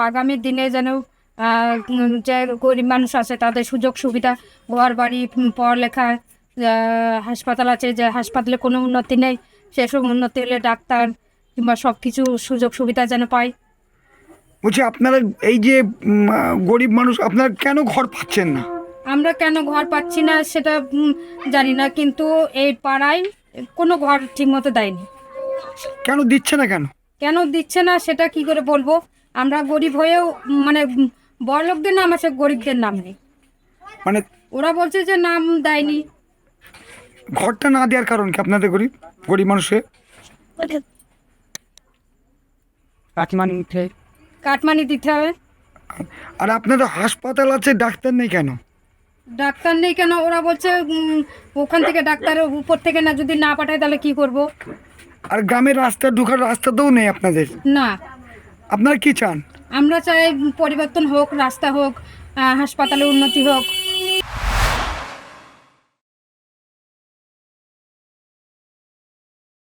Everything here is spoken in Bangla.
আগামী দিনে যেন যে গরিব মানুষ আছে তাদের সুযোগ সুবিধা, ঘর বাড়ি, পড়ালেখা, হাসপাতাল আছে, যে হাসপাতালে কোনো উন্নতি নেই, সেসব উন্নতি হলে ডাক্তার কিংবা সব কিছু সুযোগ সুবিধা যেন পায়। বলছি আপনারা এই যে গরিব মানুষ, আপনারা কেন ঘর পাচ্ছেন না? আমরা কেন ঘর পাচ্ছি না সেটা জানি না, কিন্তু এই পাড়ায় কোনো ঘর ঠিক মতো দেয়নি। কেন দিচ্ছে না কেন? কেন দিচ্ছে না সেটা কি করে বলবো? আমরা গরিব হয়েও মানে বড়লোকদের নাম আছে, গরিবদের নাম নেই। মানে ওরা বলছে যে নাম দেয়নি। ঘরটা না দেওয়ার কারণ কি আপনাদের গরিব গরিব মানুষের? কাটমানি দিতে হবে। আর আপনাদের হাসপাতাল আছে, ডাক্তার নেই কেন? ডাক্তার নেই কেন ওরা বলছে ওখান থেকে ডাক্তারের উপর থেকে না যদি না পাঠায় তাহলে কি করব? আর গ্রামের রাস্তা ঢোকার রাস্তাতেও নেই আপনাদের। না, আপনারা কি চান? আমরা চাই পরিবর্তন হোক, রাস্তা হোক, হাসপাতালে উন্নতি হোক।